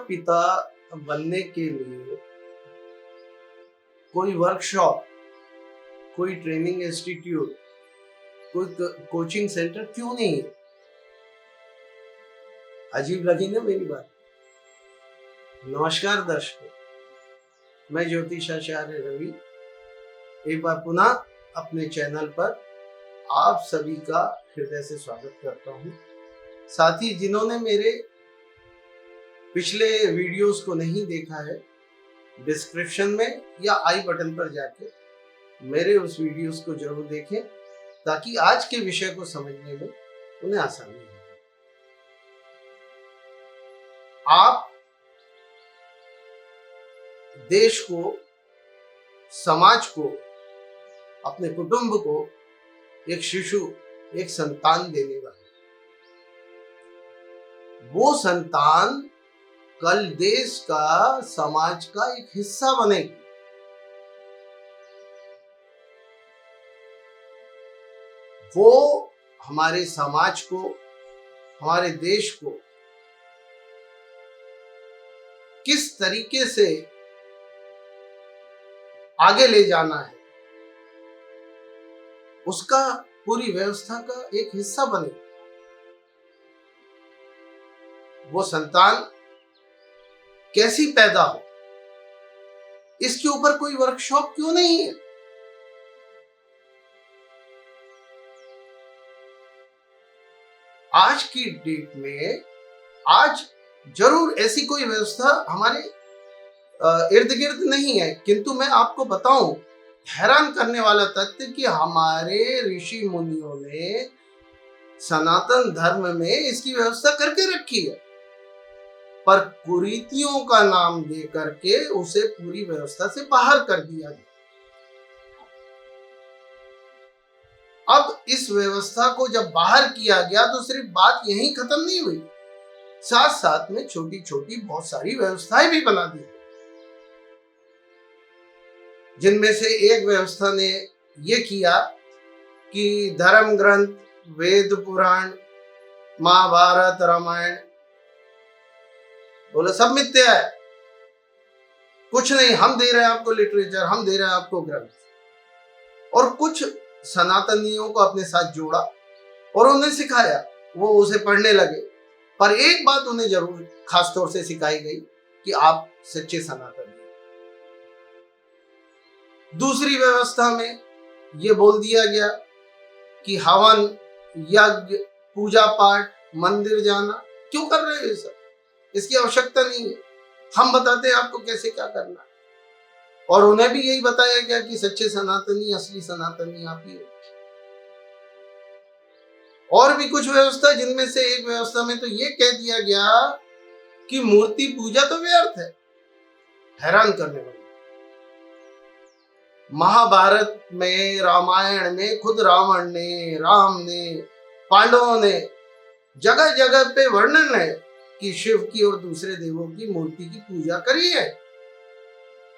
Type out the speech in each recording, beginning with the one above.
पिता बनने के लिए कोई वर्कशॉप, कोई ट्रेनिंग इंस्टीट्यूट, कोई कोचिंग सेंटर क्यों नहीं है? अजीब लगी ना मेरी बात? नमस्कार दर्शकों, मैं ज्योतिषाचार्य रवि एक बार पुनः अपने चैनल पर आप सभी का हृदय से स्वागत करता हूं। साथ ही जिन्होंने मेरे पिछले वीडियोस को नहीं देखा है, डिस्क्रिप्शन में या आई बटन पर जाके मेरे उस वीडियोस को जरूर देखें ताकि आज के विषय को समझने में उन्हें आसानी हो। आप देश को, समाज को, अपने कुटुंब को एक शिशु, एक संतान देने वाले, वो संतान कल देश का, समाज का एक हिस्सा बनेगी। वो हमारे समाज को, हमारे देश को किस तरीके से आगे ले जाना है, उसका पूरी व्यवस्था का एक हिस्सा बने। वो संतान कैसी पैदा हो, इसके ऊपर कोई वर्कशॉप क्यों नहीं है? आज की डेट में आज जरूर ऐसी कोई व्यवस्था हमारे इर्द गिर्द नहीं है, किंतु मैं आपको बताऊं, हैरान करने वाला तथ्य कि हमारे ऋषि मुनियों ने सनातन धर्म में इसकी व्यवस्था करके रखी है, पर कुरीतियों का नाम दे करके उसे पूरी व्यवस्था से बाहर कर दिया गया। अब इस व्यवस्था को जब बाहर किया गया तो सिर्फ बात यहीं खत्म नहीं हुई, साथ साथ में छोटी छोटी बहुत सारी व्यवस्थाएं भी बना दी, जिनमें से एक व्यवस्था ने यह किया कि धर्म ग्रंथ, वेद पुराण, महाभारत, रामायण, बोले सब मिथ्या है, कुछ नहीं, हम दे रहे हैं आपको लिटरेचर, हम दे रहे हैं आपको ग्रंथ। और कुछ सनातनियों को अपने साथ जोड़ा और उन्हें सिखाया, वो उसे पढ़ने लगे। पर एक बात उन्हें जरूर खास तौर से सिखाई गई कि आप सच्चे सनातनी। दूसरी व्यवस्था में यह बोल दिया गया कि हवन, यज्ञ, पूजा पाठ, मंदिर जाना क्यों कर रहे हो? ये सब इसकी आवश्यकता नहीं है, हम बताते हैं आपको कैसे क्या करना है। और उन्हें भी यही बताया गया कि सच्चे सनातनी, असली सनातनी आप ही हो। और भी कुछ व्यवस्था, जिनमें से एक व्यवस्था में तो ये कह दिया गया कि मूर्ति पूजा तो व्यर्थ है। हैरान करने वाली, महाभारत में, रामायण में खुद रावण ने, राम ने, पांडवों ने जगह जगह पे वर्णन है कि शिव की और दूसरे देवों की मूर्ति की पूजा करी है,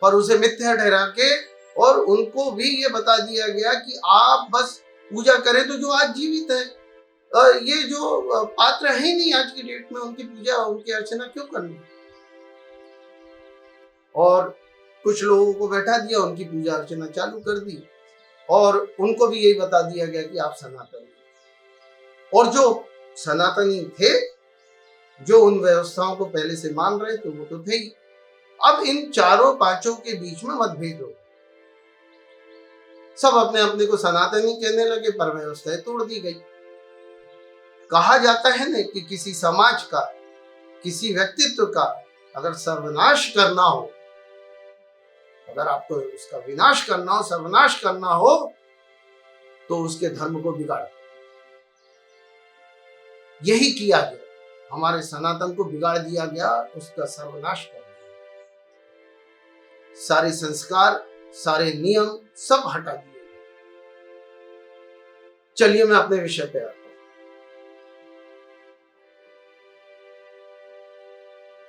पर उसे मिथ्या ठहरा के और उनको भी ये बता दिया गया कि आप बस पूजा करें तो जो आज जीवित है, ये जो पात्र है ही नहीं आज की डेट में, उनकी पूजा, उनकी अर्चना क्यों करनी। और कुछ लोगों को बैठा दिया, उनकी पूजा अर्चना चालू कर दी और उनको भी यही बता दिया गया कि आप सनातनी। और जो सनातनी थे, जो उन व्यवस्थाओं को पहले से मान रहे थे, वो तो थे ही। अब इन चारों पांचों के बीच में मतभेद हो, सब अपने अपने को सनातनी कहने लगे, पर व्यवस्थाएं तोड़ दी गई। कहा जाता है ना कि किसी समाज का, किसी व्यक्तित्व का अगर सर्वनाश करना हो, अगर आपको उसका विनाश करना हो, सर्वनाश करना हो, तो उसके धर्म को बिगाड़। यही किया गया, हमारे सनातन को बिगाड़ दिया गया, उसका सर्वनाश कर दिया। सारे संस्कार, सारे नियम सब हटा दिए। चलिए मैं अपने विषय पे आता हूं।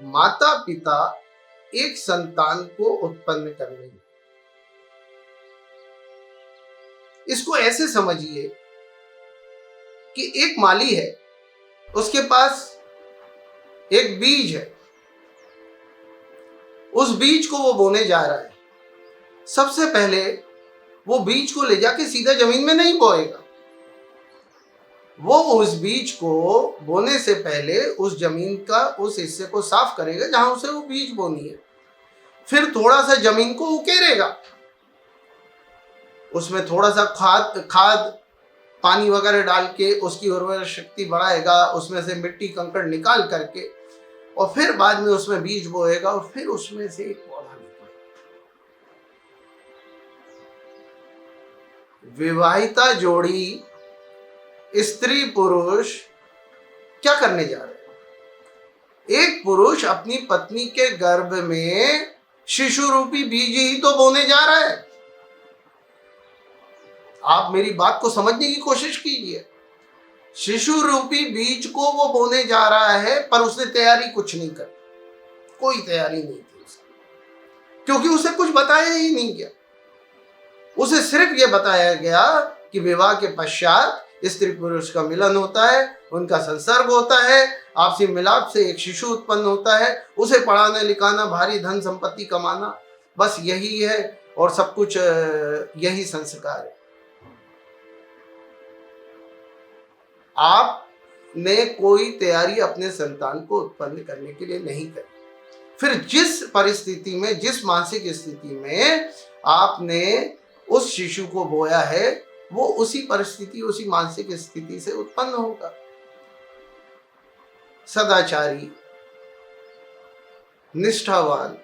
माता पिता एक संतान को उत्पन्न कर रही है। इसको ऐसे समझिए कि एक माली है, उसके पास एक बीज है, उस बीज को वो बोने जा रहा है, सबसे पहले वो बीज को ले जाके सीधा जमीन में नहीं बोएगा। वो उस बीज को बोने से पहले उस जमीन का उस हिस्से को साफ करेगा जहां उसे वो बीज बोनी है। फिर थोड़ा सा जमीन को उकेरेगा, उसमें थोड़ा सा खाद पानी वगैरह डाल के उसकी उर्वरक शक्ति बढ़ाएगा, उसमें से मिट्टी कंकड़ निकाल करके, और फिर बाद में उसमें बीज बोएगा और फिर उसमें से एक पौधा निकलेगा। विवाहिता जोड़ी, स्त्री पुरुष क्या करने जा रहे हैं? एक पुरुष अपनी पत्नी के गर्भ में शिशु रूपी बीज ही तो बोने जा रहा है। आप मेरी बात को समझने की कोशिश कीजिए। शिशु रूपी बीज को वो बोने जा रहा है, पर उसने तैयारी कुछ नहीं कर, कोई तैयारी नहीं थी उसकी, क्योंकि उसे कुछ बताया ही नहीं गया। उसे सिर्फ ये बताया गया कि विवाह के पश्चात स्त्री पुरुष का मिलन होता है, उनका संसर्ग होता है, आपसी मिलाप से एक शिशु उत्पन्न होता है, उसे पढ़ाना लिखाना, भारी धन संपत्ति कमाना, बस यही है, और सब कुछ यही संस्कार है। आपने कोई तैयारी अपने संतान को उत्पन्न करने के लिए नहीं करी। फिर जिस परिस्थिति में, जिस मानसिक स्थिति में आपने उस शिशु को बोया है, वो उसी परिस्थिति, उसी मानसिक स्थिति से उत्पन्न होगा। सदाचारी, निष्ठावान,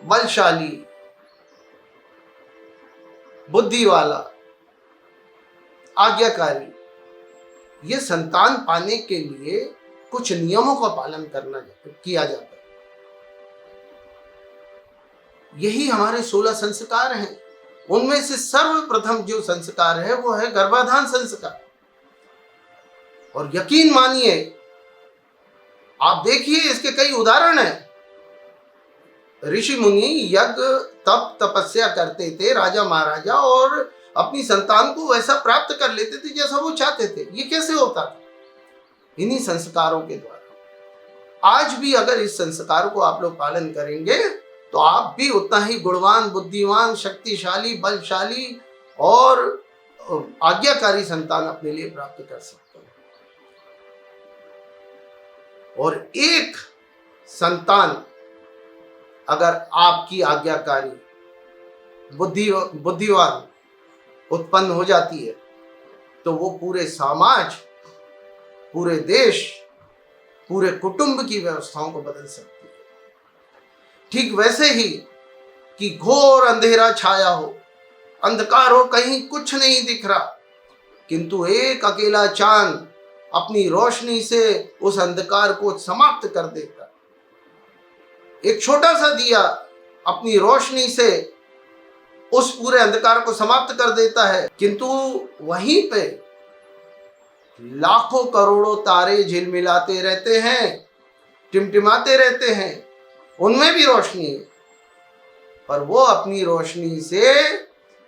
बलशाली, बुद्धि वाला, आज्ञाकारी, ये संतान पाने के लिए कुछ नियमों का पालन किया जाता है। यही हमारे 16 संस्कार हैं। उनमें से सर्वप्रथम जो संस्कार है वो है गर्भाधान संस्कार। और यकीन मानिए, आप देखिए इसके कई उदाहरण हैं। ऋषि मुनि यज्ञ तप तपस्या करते थे, राजा महाराजा, और अपनी संतान को वैसा प्राप्त कर लेते थे जैसा वो चाहते थे। ये कैसे होता था? इन्हीं संस्कारों के द्वारा। आज भी अगर इस संस्कार को आप लोग पालन करेंगे तो आप भी उतना ही गुणवान, बुद्धिमान, शक्तिशाली, बलशाली और आज्ञाकारी संतान अपने लिए प्राप्त कर सकते हैं। और एक संतान अगर आपकी आज्ञाकारी, बुद्धिवान उत्पन्न हो जाती है तो वो पूरे समाज, पूरे देश, पूरे कुटुंब की व्यवस्थाओं को बदल सकती है। ठीक वैसे ही कि घोर अंधेरा छाया हो, अंधकार हो, कहीं कुछ नहीं दिख रहा, किंतु एक अकेला चांद अपनी रोशनी से उस अंधकार को समाप्त कर देता। एक छोटा सा दिया अपनी रोशनी से उस पूरे अंधकार को समाप्त कर देता है, किंतु वहीं पे लाखों करोड़ों तारे झिलमिलाते रहते हैं, टिमटिमाते रहते हैं, उनमें भी रोशनी है, पर वो अपनी रोशनी से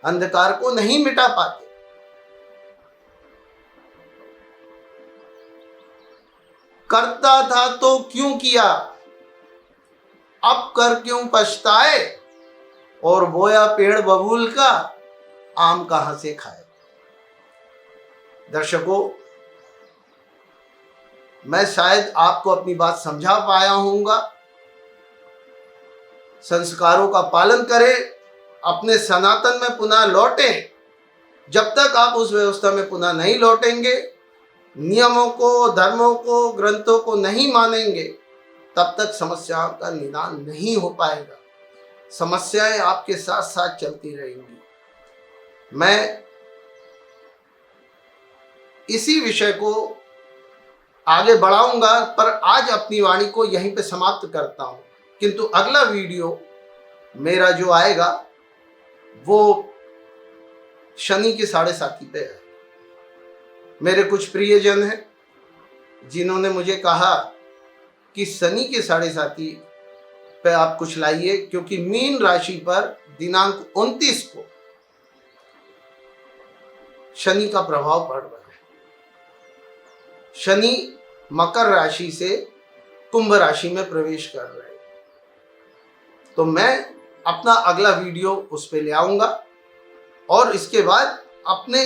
अंधकार को नहीं मिटा पाते। करता था तो क्यों किया, अब कर क्यों पछताए, और बोया पेड़ बबूल का, आम कहां से खाए। दर्शकों, मैं शायद आपको अपनी बात समझा पाया हूंगा। संस्कारों का पालन करें, अपने सनातन में पुनः लौटें। जब तक आप उस व्यवस्था में पुनः नहीं लौटेंगे, नियमों को, धर्मों को, ग्रंथों को नहीं मानेंगे, तब तक समस्याओं का निदान नहीं हो पाएगा। समस्याएं आपके साथ साथ चलती रहेंगी। मैं इसी विषय को आगे बढ़ाऊंगा, पर आज अपनी वाणी को यहीं पे समाप्त करता हूं। किंतु अगला वीडियो मेरा जो आएगा वो शनि की 7:30 पे है। मेरे कुछ प्रियजन हैं जिन्होंने मुझे कहा कि शनि के 7:30 पे आप कुछ लाइए, क्योंकि मीन राशि पर दिनांक 29 को शनि का प्रभाव पड़ रहा है। शनि मकर राशि से कुंभ राशि में प्रवेश कर रहे हैं। तो मैं अपना अगला वीडियो उस पर ले आऊँगा और इसके बाद अपने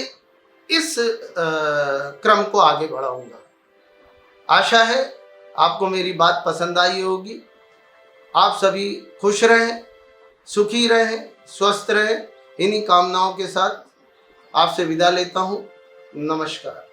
इस क्रम को आगे बढ़ाऊँगा। आशा है आपको मेरी बात पसंद आई होगी। आप सभी खुश रहें, सुखी रहें, स्वस्थ रहें। इन्हीं कामनाओं के साथ आपसे विदा लेता हूँ। नमस्कार।